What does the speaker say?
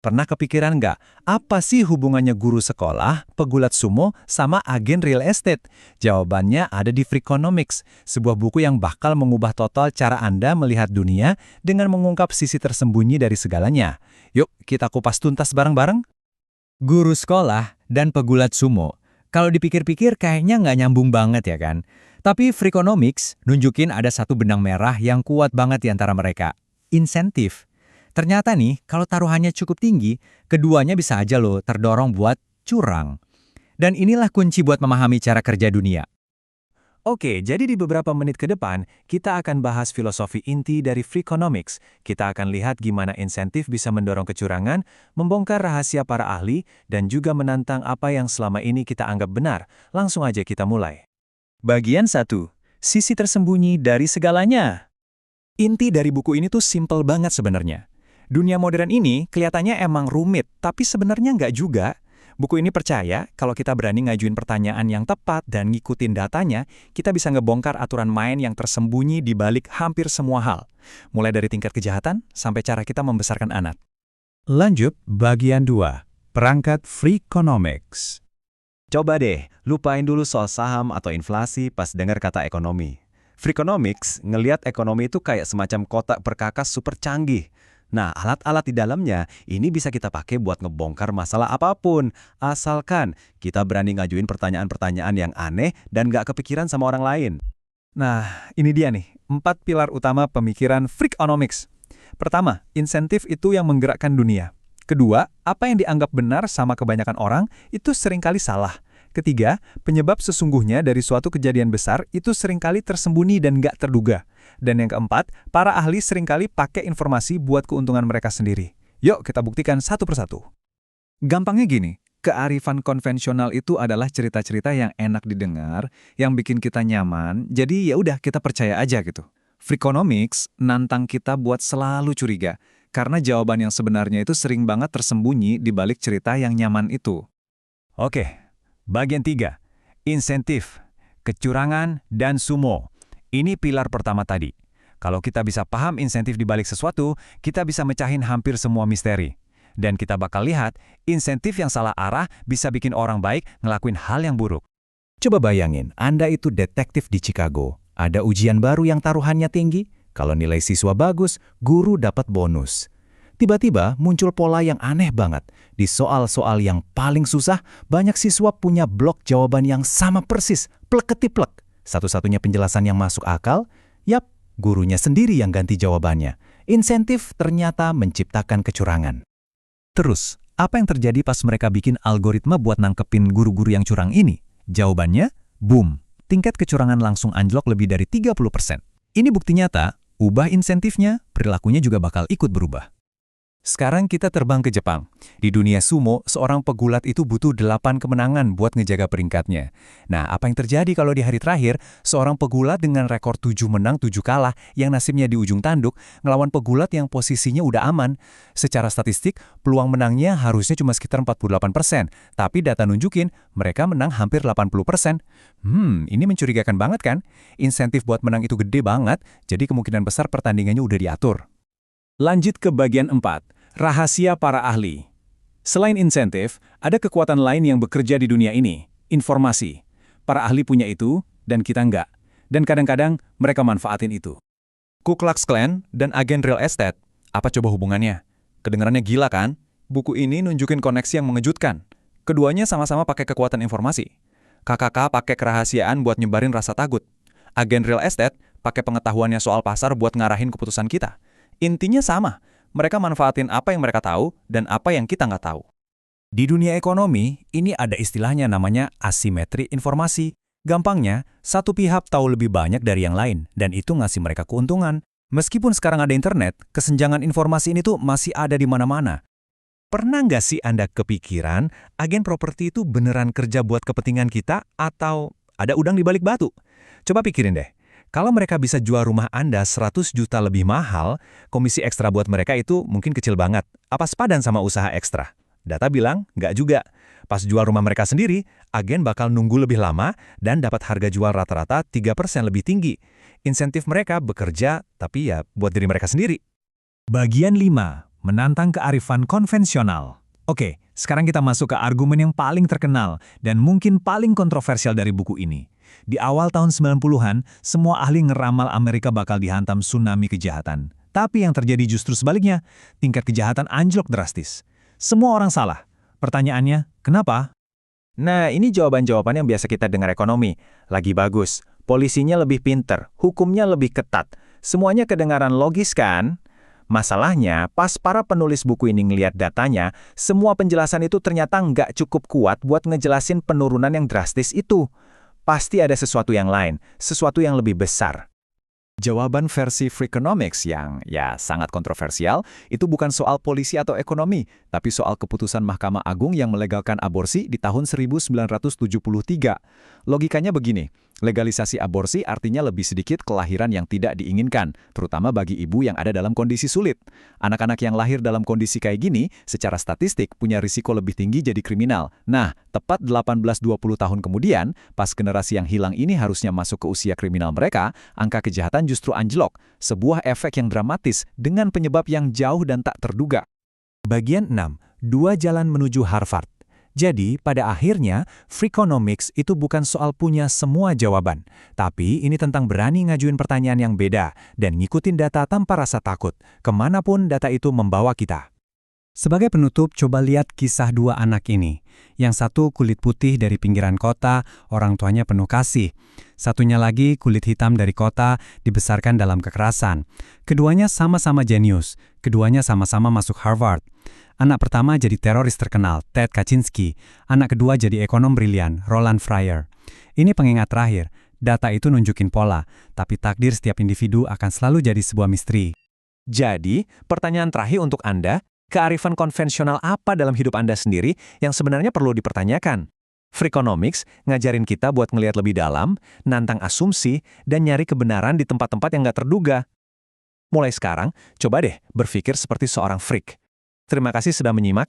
Pernah kepikiran nggak, apa sih hubungannya guru sekolah, pegulat sumo, sama agen real estate? Jawabannya ada di Freakonomics, sebuah buku yang bakal mengubah total cara Anda melihat dunia dengan mengungkap sisi tersembunyi dari segalanya. Yuk, kita kupas tuntas bareng-bareng. Guru sekolah dan pegulat sumo. Kalau dipikir-pikir kayaknya nggak nyambung banget ya kan? Tapi Freakonomics nunjukin ada satu benang merah yang kuat banget di antara mereka. Insentif. Ternyata nih, kalau taruhannya cukup tinggi, keduanya bisa aja loh terdorong buat curang. Dan inilah kunci buat memahami cara kerja dunia. Oke, jadi di beberapa menit ke depan, kita akan bahas filosofi inti dari Freakonomics. Kita akan lihat gimana insentif bisa mendorong kecurangan, membongkar rahasia para ahli, dan juga menantang apa yang selama ini kita anggap benar. Langsung aja kita mulai. Bagian 1. Sisi tersembunyi dari segalanya. Inti dari buku ini tuh simple banget sebenarnya. Dunia modern ini kelihatannya emang rumit, tapi sebenarnya nggak juga. Buku ini percaya kalau kita berani ngajuin pertanyaan yang tepat dan ngikutin datanya, kita bisa ngebongkar aturan main yang tersembunyi di balik hampir semua hal. Mulai dari tingkat kejahatan sampai cara kita membesarkan anak. Lanjut, bagian 2. Perangkat Freakonomics. Coba deh, lupain dulu soal saham atau inflasi pas dengar kata ekonomi. Freakonomics ngelihat ekonomi itu kayak semacam kotak perkakas super canggih. Nah, alat-alat di dalamnya ini bisa kita pakai buat ngebongkar masalah apapun, asalkan kita berani ngajuin pertanyaan-pertanyaan yang aneh dan nggak kepikiran sama orang lain. Nah, ini dia nih, 4 pilar utama pemikiran Freakonomics. Pertama, insentif itu yang menggerakkan dunia. Kedua, apa yang dianggap benar sama kebanyakan orang itu seringkali salah. Ketiga, penyebab sesungguhnya dari suatu kejadian besar itu seringkali tersembunyi dan nggak terduga. Dan yang keempat, para ahli seringkali pakai informasi buat keuntungan mereka sendiri. Yuk kita buktikan satu persatu. Gampangnya gini, kearifan konvensional itu adalah cerita-cerita yang enak didengar, yang bikin kita nyaman, jadi ya udah kita percaya aja gitu. Freakonomics nantang kita buat selalu curiga, karena jawaban yang sebenarnya itu sering banget tersembunyi di balik cerita yang nyaman itu. Oke. Bagian 3. Insentif, kecurangan, dan sumo. Ini pilar pertama tadi. Kalau kita bisa paham insentif di balik sesuatu, kita bisa mecahin hampir semua misteri. Dan kita bakal lihat, insentif yang salah arah bisa bikin orang baik ngelakuin hal yang buruk. Coba bayangin, Anda itu detektif di Chicago. Ada ujian baru yang taruhannya tinggi. Kalau nilai siswa bagus, guru dapat bonus. Tiba-tiba muncul pola yang aneh banget. Di soal-soal yang paling susah, banyak siswa punya blok jawaban yang sama persis, plek-ketiplek. Satu-satunya penjelasan yang masuk akal, yap, gurunya sendiri yang ganti jawabannya. Insentif ternyata menciptakan kecurangan. Terus, apa yang terjadi pas mereka bikin algoritma buat nangkepin guru-guru yang curang ini? Jawabannya, boom, tingkat kecurangan langsung anjlok lebih dari 30%. Ini bukti nyata, ubah insentifnya, perilakunya juga bakal ikut berubah. Sekarang kita terbang ke Jepang. Di dunia sumo, seorang pegulat itu butuh 8 kemenangan buat ngejaga peringkatnya. Nah, apa yang terjadi kalau di hari terakhir, seorang pegulat dengan rekor 7 menang 7 kalah yang nasibnya di ujung tanduk, ngelawan pegulat yang posisinya udah aman. Secara statistik, peluang menangnya harusnya cuma sekitar 48%, tapi data nunjukin mereka menang hampir 80%. Ini mencurigakan banget kan? Insentif buat menang itu gede banget, jadi kemungkinan besar pertandingannya udah diatur. Lanjut ke bagian 4, rahasia para ahli. Selain insentif, ada kekuatan lain yang bekerja di dunia ini, informasi. Para ahli punya itu, dan kita enggak. Dan kadang-kadang mereka manfaatin itu. Ku Klux Klan dan agen real estate, apa coba hubungannya? Kedengarannya gila kan? Buku ini nunjukin koneksi yang mengejutkan. Keduanya sama-sama pakai kekuatan informasi. KKK pakai kerahasiaan buat nyebarin rasa takut. Agen real estate pakai pengetahuannya soal pasar buat ngarahin keputusan kita. Intinya sama, mereka manfaatin apa yang mereka tahu dan apa yang kita nggak tahu. Di dunia ekonomi, ini ada istilahnya namanya asimetri informasi. Gampangnya, satu pihak tahu lebih banyak dari yang lain, dan itu ngasih mereka keuntungan. Meskipun sekarang ada internet, kesenjangan informasi ini tuh masih ada di mana-mana. Pernah nggak sih Anda kepikiran, agen properti itu beneran kerja buat kepentingan kita, atau ada udang di balik batu? Coba pikirin deh. Kalau mereka bisa jual rumah Anda 100 juta lebih mahal, komisi ekstra buat mereka itu mungkin kecil banget. Apa sepadan sama usaha ekstra? Data bilang, nggak juga. Pas jual rumah mereka sendiri, agen bakal nunggu lebih lama dan dapat harga jual rata-rata 3% lebih tinggi. Insentif mereka bekerja, tapi ya buat diri mereka sendiri. Bagian 5. menantang kearifan konvensional. Oke, sekarang kita masuk ke argumen yang paling terkenal dan mungkin paling kontroversial dari buku ini. Di awal tahun 90-an, semua ahli ngeramal Amerika bakal dihantam tsunami kejahatan. Tapi yang terjadi justru sebaliknya, tingkat kejahatan anjlok drastis. Semua orang salah. Pertanyaannya, kenapa? Nah, ini jawaban-jawaban yang biasa kita dengar ekonomi. Lagi bagus, polisinya lebih pinter, hukumnya lebih ketat. Semuanya kedengaran logis kan? Masalahnya, pas para penulis buku ini ngeliat datanya, semua penjelasan itu ternyata nggak cukup kuat buat ngejelasin penurunan yang drastis itu. Pasti ada sesuatu yang lain, sesuatu yang lebih besar. Jawaban versi Freakonomics yang, sangat kontroversial, itu bukan soal polisi atau ekonomi, tapi soal keputusan Mahkamah Agung yang melegalkan aborsi di tahun 1973. Logikanya begini, legalisasi aborsi artinya lebih sedikit kelahiran yang tidak diinginkan, terutama bagi ibu yang ada dalam kondisi sulit. Anak-anak yang lahir dalam kondisi kayak gini, secara statistik punya risiko lebih tinggi jadi kriminal. Nah, tepat 18-20 tahun kemudian, pas generasi yang hilang ini harusnya masuk ke usia kriminal mereka, angka kejahatan justru anjlok, sebuah efek yang dramatis dengan penyebab yang jauh dan tak terduga. Bagian 6. Dua jalan menuju Harvard. Jadi, pada akhirnya, Freakonomics itu bukan soal punya semua jawaban. Tapi, ini tentang berani ngajuin pertanyaan yang beda dan ngikutin data tanpa rasa takut, kemanapun data itu membawa kita. Sebagai penutup, coba lihat kisah dua anak ini. Yang satu kulit putih dari pinggiran kota, orang tuanya penuh kasih. Satunya lagi kulit hitam dari kota, dibesarkan dalam kekerasan. Keduanya sama-sama jenius. Keduanya sama-sama masuk Harvard. Anak pertama jadi teroris terkenal, Ted Kaczynski. Anak kedua jadi ekonom brilian, Roland Fryer. Ini pengingat terakhir. Data itu nunjukin pola, tapi takdir setiap individu akan selalu jadi sebuah misteri. Jadi, pertanyaan terakhir untuk Anda, kearifan konvensional apa dalam hidup Anda sendiri yang sebenarnya perlu dipertanyakan? Freakonomics ngajarin kita buat ngelihat lebih dalam, nantang asumsi, dan nyari kebenaran di tempat-tempat yang nggak terduga. Mulai sekarang, coba deh berpikir seperti seorang freak. Terima kasih sudah menyimak.